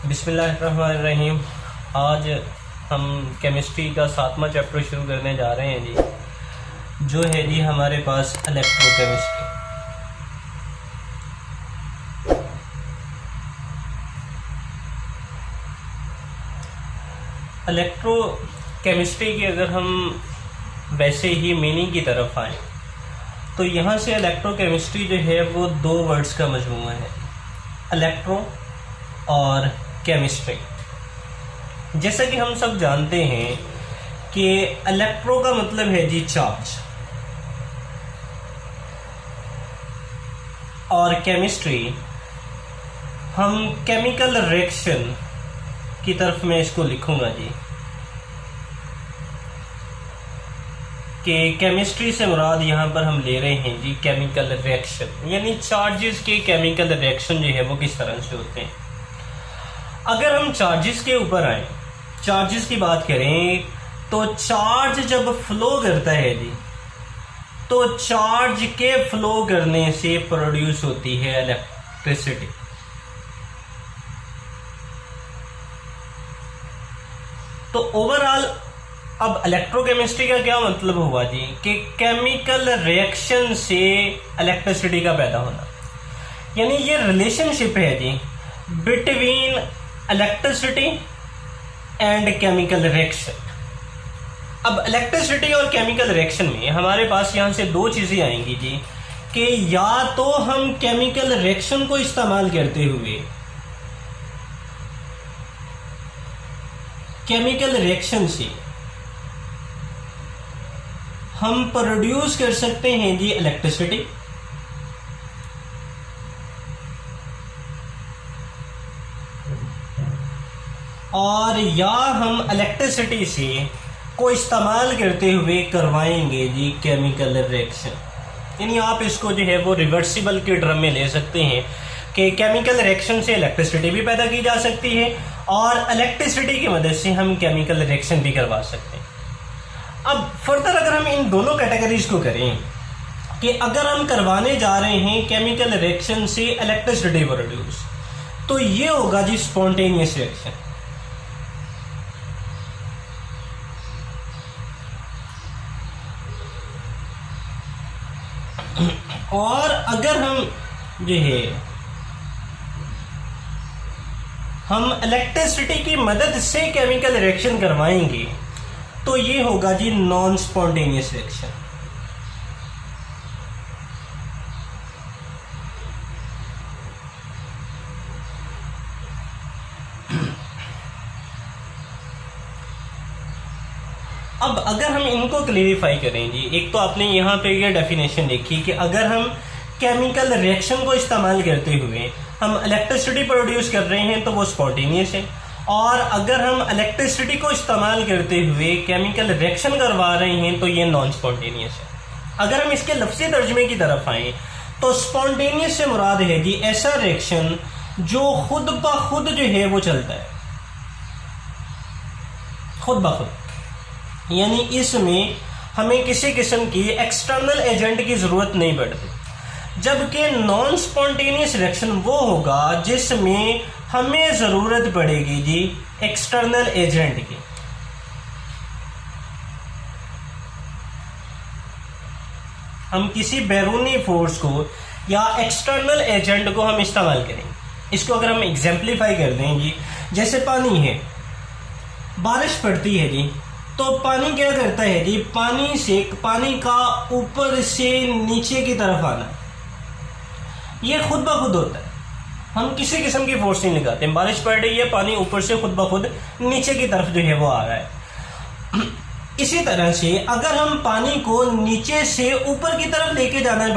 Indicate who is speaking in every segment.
Speaker 1: बिस्मिल्लाहिर्रहमानिर्रहीम। आज हम केमिस्ट्री का 7वां चैप्टर शुरू करने जा रहे हैं जी, जो है जी हमारे पास इलेक्ट्रोकेमिस्ट्री। इलेक्ट्रोकेमिस्ट्री की अगर हम वैसे ही मीनिंग की तरफ आएँ तो यहाँ से इलेक्ट्रोकेमिस्ट्री जो है वो दो वर्ड्स का मजमूआ है, इलेक्ट्रो और केमिस्ट्री। जैसा कि हम सब जानते हैं कि इलेक्ट्रो का मतलब है जी चार्ज, और केमिस्ट्री हम केमिकल रिएक्शन की तरफ मैं इसको लिखूंगा जी कि केमिस्ट्री से मुराद यहाँ पर हम ले रहे हैं जी केमिकल रिएक्शन, यानी चार्जेस के केमिकल रिएक्शन जो है वो किस तरह से होते हैं। अगर हम चार्जेस के ऊपर आए, चार्जेस की बात करें तो चार्ज जब फ्लो करता है जी, तो चार्ज के फ्लो करने से प्रोड्यूस होती है इलेक्ट्रिसिटी। तो ओवरऑल अब इलेक्ट्रोकेमिस्ट्री का क्या मतलब हुआ जी कि केमिकल रिएक्शन से इलेक्ट्रिसिटी का पैदा होना, यानी ये रिलेशनशिप है जी between electricity and chemical reaction. अब इलेक्ट्रिसिटी और केमिकल रिएक्शन में हमारे पास यहाँ से दो चीज़ें आएंगी जी कि या तो हम केमिकल रिएक्शन को इस्तेमाल करते हुए केमिकल रिएक्शन से हम प्रोड्यूस कर सकते हैं जी इलेक्ट्रिसिटी, और या हम इलेक्ट्रिसिटी से को इस्तेमाल करते हुए करवाएंगे जी केमिकल रिएक्शन। यानी आप इसको जो है वो रिवर्सिबल के ड्रम में ले सकते हैं कि केमिकल रिएक्शन से इलेक्ट्रिसिटी भी पैदा की जा सकती है और इलेक्ट्रिसिटी की मदद से हम केमिकल रिएक्शन भी करवा सकते हैं। अब फर्दर अगर हम इन दोनों कैटेगरीज को करें कि अगर हम करवाने जा रहे हैं केमिकल रिएक्शन से इलेक्ट्रिसिटी प्रोड्यूस, तो ये होगा जी स्पॉन्टेनियस रिएक्शन। और अगर हम जो है हम इलेक्ट्रिसिटी की मदद से केमिकल रिएक्शन करवाएंगे तो ये होगा जी नॉन स्पॉन्टेनियस रिएक्शन। अब अगर हम इनको क्लेरिफाई करें जी, एक तो आपने यहाँ पे ये डेफिनेशन देखी कि अगर हम केमिकल रिएक्शन को इस्तेमाल करते हुए हम इलेक्ट्रिसिटी प्रोड्यूस कर रहे हैं तो वो स्पॉन्टेनियस है, और अगर हम इलेक्ट्रिसिटी को इस्तेमाल करते हुए केमिकल रिएक्शन करवा रहे हैं तो ये नॉन स्पॉन्टेनियस है। अगर हम इसके लफ्ज़ी तर्जुमे की तरफ आएँ तो स्पॉन्टेनियस से मुराद है जी ऐसा रिएक्शन जो खुद ब खुद जो है वो चलता है, खुद ब खुद, यानी इसमें हमें किसी किस्म की एक्सटर्नल एजेंट की ज़रूरत नहीं पड़ती। जबकि नॉन स्पॉन्टेनियस रिएक्शन वो होगा जिसमें हमें ज़रूरत पड़ेगी जी एक्सटर्नल एजेंट की। हम किसी बैरूनी फोर्स को या एक्सटर्नल एजेंट को हम इस्तेमाल करेंगे। इसको अगर हम एग्जाम्पलीफाई कर दें जी, जैसे पानी है, बारिश पड़ती है जी, तो पानी क्या करता है जी, पानी का ऊपर से नीचे की तरफ आना, ये खुद ब खुद होता है। हम किसी किस्म की फोर्स नहीं लगाते। बारिश पड़ रही है, पानी ऊपर से खुद ब खुद नीचे की तरफ जो है वो आ रहा है। इसी तरह से अगर हम पानी को नीचे से ऊपर की तरफ लेके जाना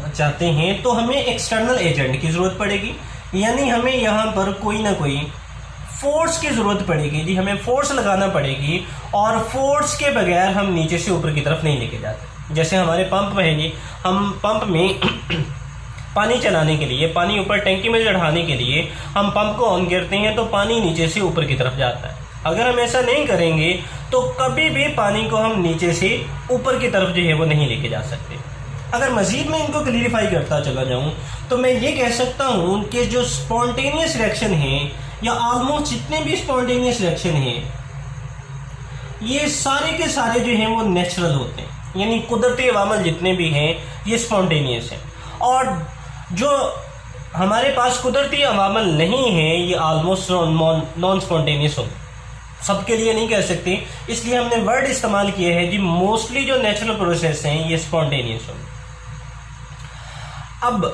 Speaker 1: चाहते हैं तो हमें एक्सटर्नल एजेंट की ज़रूरत पड़ेगी, यानी हमें यहाँ पर कोई ना कोई फोर्स की ज़रूरत पड़ेगी जी, हमें फोर्स लगाना पड़ेगी, और फोर्स के बगैर हम नीचे से ऊपर की तरफ नहीं लेके जाते। जैसे हमारे पंप में है जी, हम पंप में पानी चलाने के लिए, पानी ऊपर टैंकी में चढ़ाने के लिए हम पंप को ऑन करते हैं तो पानी नीचे से ऊपर की तरफ जाता है। अगर हम ऐसा नहीं करेंगे तो कभी भी पानी को हम नीचे से ऊपर की तरफ जो है वो नहीं लेके जा सकते। अगर मज़ीद मैं इनको क्लियरिफाई करता चला जाऊं तो मैं ये कह सकता हूं कि जो स्पॉन्टेनियस रिएक्शन है या ऑलमोस्ट जितने भी स्पॉन्टेनियस रिएक्शन हैं ये सारे के सारे जो हैं वो नेचुरल होते हैं, यानी कुदरती अवामल जितने भी हैं ये स्पॉन्टेनियस हैं। और जो हमारे पास कुदरती अवामल नहीं है ये ऑलमोस्ट नॉन स्पॉन्टेनियस होते हैं। सबके लिए नहीं कह सकते, इसलिए हमने वर्ड इस्तेमाल किए हैं जी मोस्टली जो नेचुरल प्रोसेस हैं ये स्पॉन्टेनियस होंगे। अब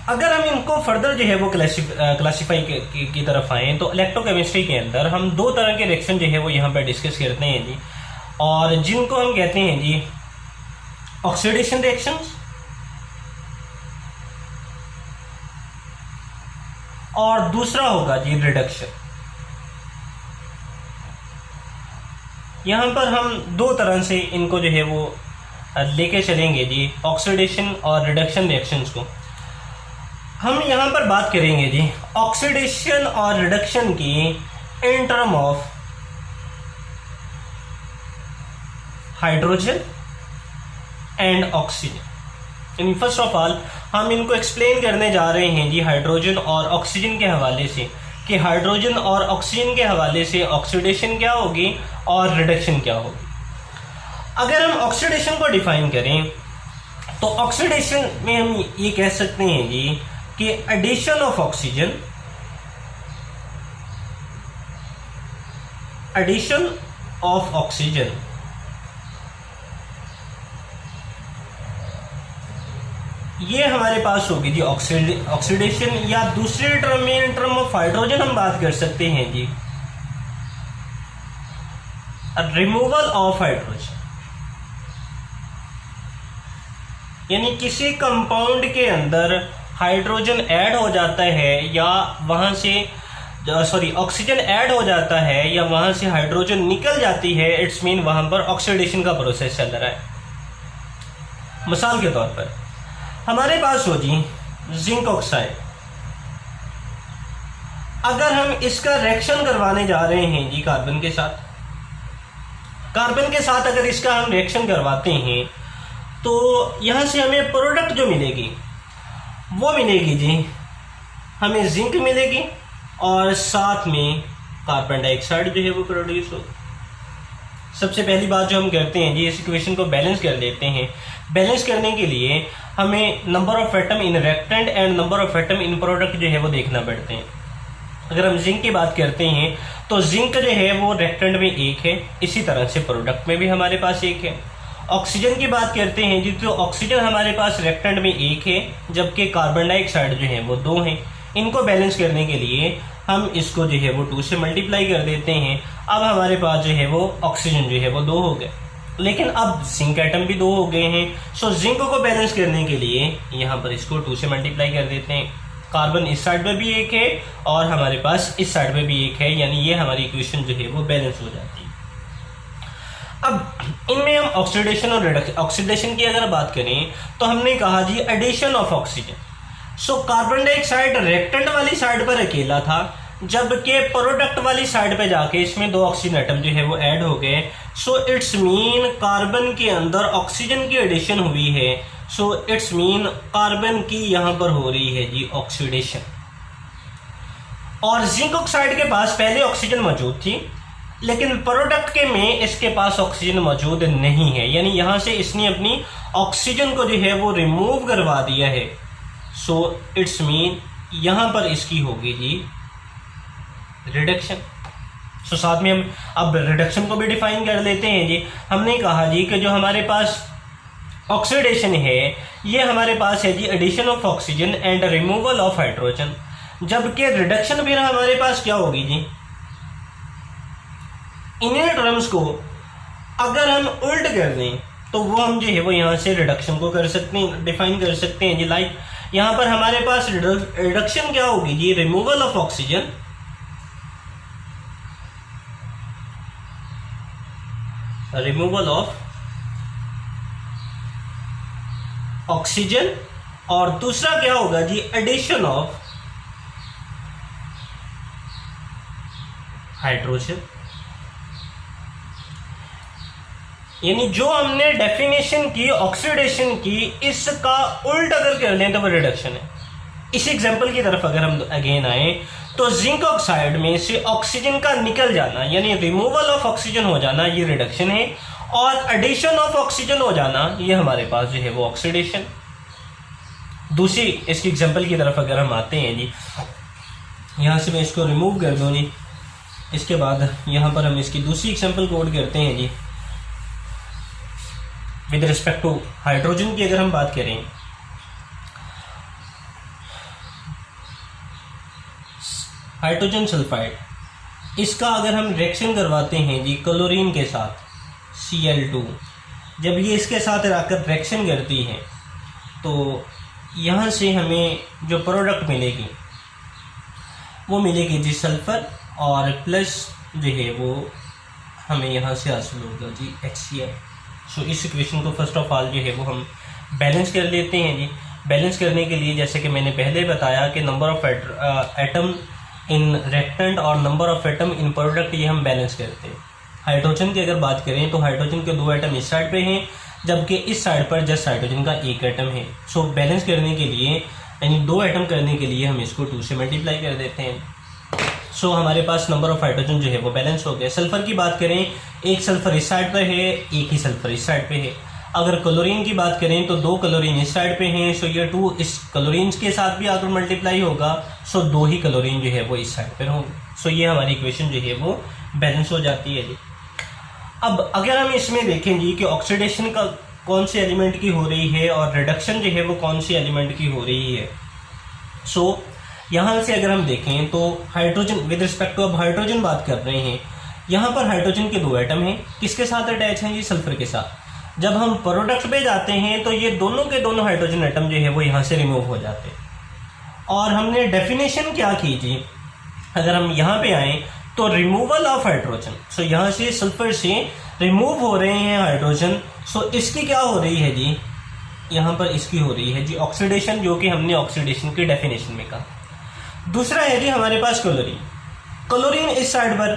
Speaker 1: अगर हम इनको फर्दर जो है वो क्लासीफाई की तरफ आए तो इलेक्ट्रोकेमिस्ट्री के अंदर हम दो तरह के रिएक्शन जो है वो यहाँ पर डिस्कस करते हैं जी, और जिनको हम कहते हैं जी ऑक्सीडेशन रिएक्शंस और दूसरा होगा जी रिडक्शन। यहाँ पर हम दो तरह से इनको जो है वो लेके चलेंगे जी, ऑक्सीडेशन और रिडक्शन रिएक्शंस को। हम यहाँ पर बात करेंगे जी ऑक्सीडेशन और रिडक्शन की in term of hydrogen and oxygen. यानी फर्स्ट ऑफ ऑल हम इनको एक्सप्लेन करने जा रहे हैं जी हाइड्रोजन और ऑक्सीजन के हवाले से, कि हाइड्रोजन और ऑक्सीजन के हवाले से ऑक्सीडेशन क्या होगी और रिडक्शन क्या होगी। अगर हम ऑक्सीडेशन को डिफाइन करें तो ऑक्सीडेशन में हम ये कह सकते हैं जी कि एडिशन ऑफ ऑक्सीजन, ये हमारे पास होगी जी ऑक्सीडेशन, या दूसरे टर्म में इन टर्म ऑफ हाइड्रोजन हम बात कर सकते हैं जी रिमूवल ऑफ हाइड्रोजन। यानी किसी कंपाउंड के अंदर हाइड्रोजन ऐड हो जाता है या वहां से ऑक्सीजन ऐड हो जाता है या वहां से हाइड्रोजन निकल जाती है, इट्स मीन वहां पर ऑक्सीडेशन का प्रोसेस चल रहा है। मिसाल के तौर पर हमारे पास हो जी जिंक ऑक्साइड, अगर हम इसका रिएक्शन करवाने जा रहे हैं जी कार्बन के साथ अगर इसका हम रिएक्शन करवाते हैं तो यहां से हमें प्रोडक्ट जो मिलेगी वो मिलेगी जी हमें जिंक मिलेगी और साथ में कार्बन डाइऑक्साइड जो है वो प्रोड्यूस होगा। सबसे पहली बात जो हम करते हैं जी इस इक्वेशन को बैलेंस कर लेते हैं। बैलेंस करने के लिए हमें number of atom in reactant and number of atom in product जो है वो देखना पड़ते हैं। अगर हम जिंक की बात करते हैं तो जिंक जो है वो रिएक्टेंट में एक है, इसी तरह से प्रोडक्ट में भी हमारे पास एक है। ऑक्सीजन की बात करते हैं जी तो ऑक्सीजन हमारे पास रिएक्टेंट में एक है, जबकि कार्बन डाइऑक्साइड जो है वो दो हैं। इनको बैलेंस करने के लिए हम इसको जो है वो 2 से मल्टीप्लाई कर देते हैं। अब हमारे पास जो है वो ऑक्सीजन जो है वो 2 हो गए, लेकिन अब जिंक एटम भी 2 हो गए हैं। सो जिंक को बैलेंस करने के लिए यहाँ पर इसको 2 से मल्टीप्लाई कर देते हैं। कार्बन इस साइड में भी एक है और हमारे पास इस साइड में भी एक है, यानी ये हमारी इक्वेशन जो है वो बैलेंस हो जाती है। अब इनमें हम ऑक्सीडेशन और रिडक्शन, ऑक्सीडेशन की अगर बात करें तो हमने कहा जी addition of oxygen. So carbon dioxide reactant वाली साइड पर अकेला था, जबकि प्रोडक्ट वाली साइड पे जाके इसमें 2 ऑक्सीजन एटम जो है वो ऐड हो गए। सो इट्स मीन कार्बन के अंदर ऑक्सीजन की एडिशन हुई है। सो इट्स मीन कार्बन की यहाँ पर हो रही है जी ऑक्सीडेशन। और जिंक ऑक्साइड के पास पहले ऑक्सीजन मौजूद थी, लेकिन प्रोडक्ट के में इसके पास ऑक्सीजन मौजूद नहीं है, यानी यहाँ से इसने अपनी ऑक्सीजन को जो है वो रिमूव करवा दिया है। सो इट्स मीन यहाँ पर इसकी होगी जी रिडक्शन। सो साथ में हम अब रिडक्शन को भी डिफाइन कर लेते हैं जी। हमने कहा जी कि जो हमारे पास ऑक्सीडेशन है ये हमारे पास है जी addition of oxygen and removal of hydrogen, जबकि रिडक्शन फिर हमारे पास क्या होगी जी, इन्हीं टर्म्स को अगर हम उल्ट कर दें तो वो हम जो है वो यहाँ से रिडक्शन को कर सकते हैं, डिफाइन कर सकते हैं जी। लाइक यहाँ पर हमारे पास रिडक्शन क्या होगी जी, रिमूवल ऑफ ऑक्सीजन ऑक्सीजन और दूसरा क्या होगा जी एडिशन ऑफ हाइड्रोजन। यानी जो हमने डेफिनेशन की ऑक्सीडेशन की, इसका उल्ट अगर कर लें तो वो रिडक्शन है। इस एग्जाम्पल की तरफ अगर हम अगेन आए तो जिंक ऑक्साइड में से ऑक्सीजन का निकल जाना यानी रिमूवल ऑफ ऑक्सीजन हो जाना ये रिडक्शन है, और एडिशन ऑफ ऑक्सीजन हो जाना ये हमारे पास जो है वो ऑक्सीडेशन। दूसरी इसकी एग्जाम्पल की तरफ अगर हम आते हैं जी, यहाँ से मैं इसको रिमूव कर दूँ जी, इसके बाद यहाँ पर हम इसकी दूसरी एग्जाम्पल कोड करते हैं जी। विद रिस्पेक्ट टू हाइड्रोजन की अगर हम बात करें, हाइड्रोजन सल्फाइड, इसका अगर हम रिएक्शन करवाते हैं जी क्लोरीन के साथ Cl2, जब ये इसके साथ आकर रिएक्शन करती है तो यहाँ से हमें जो प्रोडक्ट मिलेगी वो मिलेगी जी सल्फ़र, और प्लस जो है वो हमें यहाँ से हासिल होगा जी HCl। सो इस इक्वेशन को फर्स्ट ऑफ ऑल जो है वो हम बैलेंस कर लेते हैं जी। बैलेंस करने के लिए जैसे कि मैंने पहले बताया कि number of atom in reactant और number of atom in product ये हम बैलेंस करते हैं। हाइड्रोजन की अगर बात करें तो हाइड्रोजन के 2 एटम इस साइड पे हैं, जबकि इस साइड पर जस्ट हाइड्रोजन का 1 एटम है। सो बैलेंस करने के लिए यानी 2 एटम करने के लिए हम इसको 2 से मल्टीप्लाई कर देते हैं। सो हमारे पास नंबर ऑफ हाइड्रोजन जो है वो बैलेंस हो गया। सल्फर की बात करें, 1 सल्फर इस साइड पर है, 1 ही सल्फर इस साइड पे है। अगर क्लोरीन की बात करें तो 2 क्लोरीन इस साइड पे हैं, सो ये 2 इस क्लोरीन के साथ भी आकर मल्टीप्लाई होगा, सो 2 ही क्लोरीन जो है वो इस साइड पर होंगे। सो ये हमारी इक्वेशन जो है वो बैलेंस हो जाती है जी। अब अगर हम इसमें देखें जी कि ऑक्सीडेशन का कौन से एलिमेंट की हो रही है और रिडक्शन जो है वो कौन सी एलिमेंट की हो रही है। सो यहाँ से अगर हम देखें तो हाइड्रोजन विद रिस्पेक्ट टू, अब हाइड्रोजन बात कर रहे हैं, यहाँ पर हाइड्रोजन के 2 एटम हैं, किसके साथ अटैच हैं जी सल्फर के साथ। जब हम प्रोडक्ट पे जाते हैं तो ये दोनों के दोनों हाइड्रोजन एटम जो है वो यहाँ से रिमूव हो जाते हैं। और हमने डेफिनेशन क्या की जी, अगर हम यहाँ पे आए तो रिमूवल ऑफ हाइड्रोजन, सो यहाँ से सल्फर से रिमूव हो रहे हैं हाइड्रोजन, सो इसकी क्या हो रही है जी, यहाँ पर इसकी हो रही है जी ऑक्सीडेशन, जो कि हमने ऑक्सीडेशन की डेफिनेशन में कहा। दूसरा है जी हमारे पास क्लोरीन। क्लोरीन इस साइड पर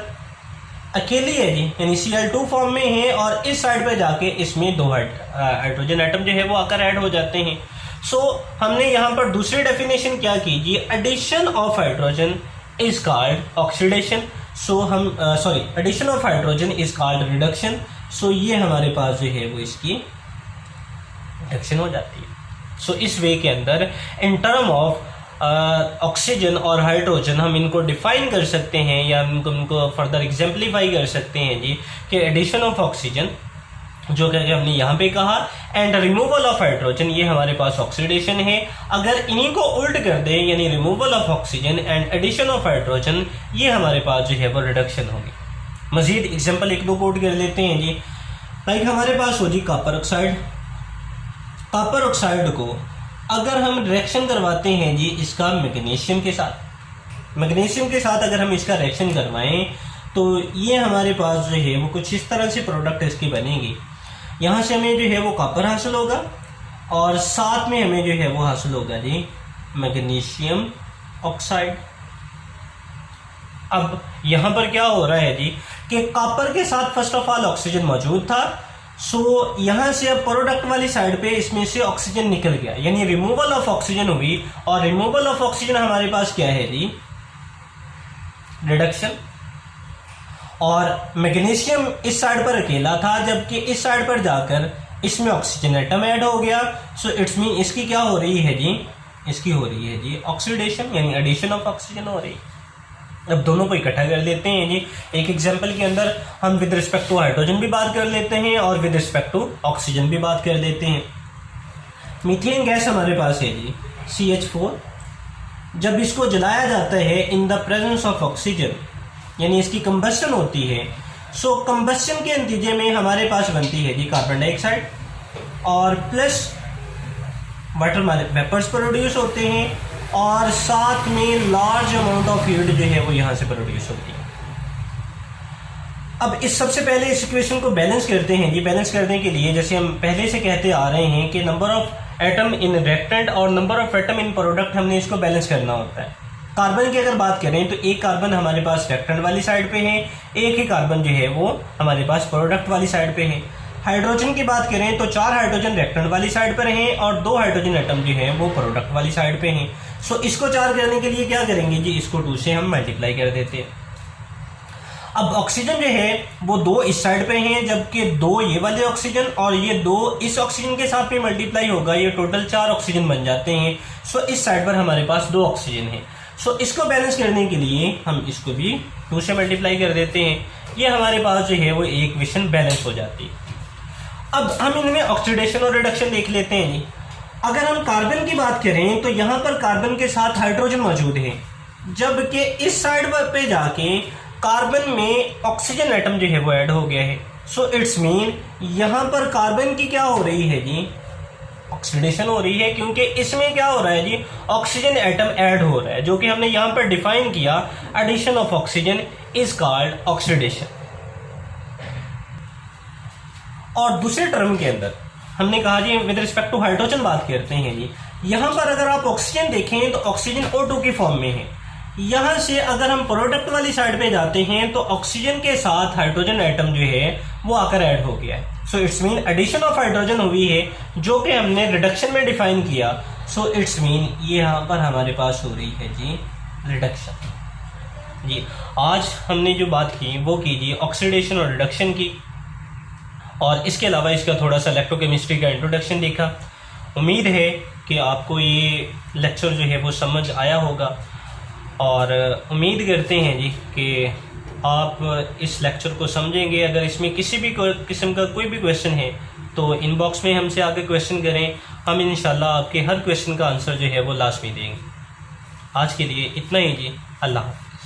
Speaker 1: अकेली है जी, यानी Cl2 फॉर्म में है, और इस साइड पर जाके इसमें 2 हाइड्रोजन एटम जो है वो आकर ऐड हो जाते हैं। सो हमने यहाँ पर दूसरी डेफिनेशन क्या की जी, addition of hydrogen is called oxidation. So हम addition of hydrogen is called reduction. So ये हमारे पास जो है वो इसकी रिडक्शन हो जाती है। सो इस वे के अंदर इन टर्म ऑफ ऑक्सीजन और हाइड्रोजन हम इनको डिफाइन कर सकते हैं या इनको फर्दर एग्जाम्पलीफाई कर सकते हैं जी कि एडिशन ऑफ ऑक्सीजन जो कि हमने यहाँ पे कहा एंड रिमूवल ऑफ हाइड्रोजन ये हमारे पास ऑक्सीडेशन है। अगर इन्हीं को उल्ट कर दें यानी removal of oxygen and addition of hydrogen ये हमारे पास जो है वो रिडक्शन होगी। मजीद एग्जाम्पल 1-2 कोट कर लेते हैं जी। लाइक हमारे पास हो जी कॉपर ऑक्साइड। कॉपर ऑक्साइड को अगर हम रिएक्शन करवाते हैं जी इसका मैग्नीशियम के साथ, मैग्नीशियम के साथ अगर हम इसका रिएक्शन करवाएं तो ये हमारे पास जो है वो कुछ इस तरह से प्रोडक्ट इसकी बनेगी। यहाँ से हमें जो है वो कॉपर हासिल होगा और साथ में हमें जो है वो हासिल होगा जी मैग्नीशियम ऑक्साइड। अब यहाँ पर क्या हो रहा है जी कि कॉपर के साथ फर्स्ट ऑफ ऑल ऑक्सीजन मौजूद था, सो यहाँ से अब प्रोडक्ट वाली साइड पे इसमें से ऑक्सीजन निकल गया यानी रिमूवल ऑफ ऑक्सीजन हुई, और रिमूवल ऑफ ऑक्सीजन हमारे पास क्या है जी रिडक्शन। और मैग्नीशियम इस साइड पर अकेला था जबकि इस साइड पर जाकर इसमें ऑक्सीजन एटम ऐड हो गया, सो इट्स मीन इसकी क्या हो रही है जी, इसकी हो रही है जी ऑक्सीडेशन यानी एडिशन ऑफ ऑक्सीजन हो रही है। अब दोनों को इकट्ठा कर लेते हैं जी। एक एग्जांपल के अंदर हम विद रिस्पेक्ट टू हाइड्रोजन भी बात कर लेते हैं और विद रिस्पेक्ट टू ऑक्सीजन भी बात कर लेते हैं। मीथेन गैस हमारे पास है जी CH4। जब इसको जलाया जाता है in the presence of oxygen यानी इसकी कंबस्शन होती है, सो कंबस्शन के नतीजे में हमारे पास बनती है जी कार्बन डाइऑक्साइड और प्लस वाटर वेपर्स प्रोड्यूस होते हैं और साथ में लार्ज अमाउंट ऑफ हीट जो है वो यहाँ से प्रोड्यूस होती है। अब इस सबसे पहले इस इक्वेशन को बैलेंस करते हैं जी। बैलेंस करने के लिए जैसे हम पहले से कहते आ रहे हैं कि number of atom in reactant और number of atom in product हमने इसको बैलेंस करना होता है। कार्बन की अगर बात करें तो एक कार्बन हमारे पास रिएक्टेंट वाली साइड पे है, एक ही कार्बन जो है वो हमारे पास प्रोडक्ट वाली साइड पे है। हाइड्रोजन की बात करें तो 4 हाइड्रोजन रिएक्टेंट वाली साइड पर हैं और 2 हाइड्रोजन एटम जो है वो प्रोडक्ट वाली साइड पे हैं। सो इसको 4 करने के लिए क्या करेंगे जी, इसको 2 से हम मल्टीप्लाई कर देते हैं। अब ऑक्सीजन जो है वो 2 इस साइड पे हैं, जबकि 2 ये वाले ऑक्सीजन और ये 2 इस ऑक्सीजन के साथ भी मल्टीप्लाई होगा, ये टोटल 4 ऑक्सीजन बन जाते हैं। सो इस साइड पर हमारे पास 2 ऑक्सीजन है। सो इसको बैलेंस करने के लिए हम इसको भी 2 से मल्टीप्लाई कर देते हैं। ये हमारे पास जो है वो इक्वेशन बैलेंस हो जाती है। अब हम इनमें ऑक्सीडेशन और रिडक्शन देख लेते हैं जी। अगर हम कार्बन की बात करें तो यहाँ पर कार्बन के साथ हाइड्रोजन मौजूद है, जबकि इस साइड पे जाके कार्बन में ऑक्सीजन एटम जो है वो ऐड हो गया है। सो इट्स मीन यहाँ पर कार्बन की क्या हो रही है जी, ऑक्सीडेशन हो रही है, क्योंकि इसमें क्या हो रहा है जी, ऑक्सीजन एटम ऐड हो रहा है, जो कि हमने यहाँ पर डिफाइन किया, addition of oxygen is called oxidation. और दूसरे टर्म के अंदर हमने कहा जी विद रिस्पेक्ट टू हाइड्रोजन बात करते हैं जी। यहाँ पर अगर आप ऑक्सीजन देखें तो ऑक्सीजन O2 की फॉर्म में है। यहाँ से अगर हम प्रोडक्ट वाली साइड पे जाते हैं तो ऑक्सीजन के साथ हाइड्रोजन एटम जो है वो आकर ऐड हो गया है। So it's mean addition of hydrogen हुई है, जो कि हमने रिडक्शन में डिफाइन किया। सो इट्स मीन ये यहाँ पर हमारे पास हो रही है जी रिडक्शन। जी आज हमने जो बात की वो की जी ऑक्सीडेशन और रिडक्शन की, और इसके अलावा इसका थोड़ा सा इलेक्ट्रोकेमिस्ट्री का इंट्रोडक्शन देखा। उम्मीद है कि आपको ये लेक्चर जो है वो समझ आया होगा, और उम्मीद करते हैं जी कि आप इस लेक्चर को समझेंगे। अगर इसमें किसी भी किस्म का कोई भी क्वेश्चन है तो इनबॉक्स में हमसे आके क्वेश्चन करें, हम इंशाल्लाह आपके हर क्वेश्चन का आंसर जो है वो लाजमी देंगे। आज के लिए इतना ही जी, अल्लाह हाफ़िज़।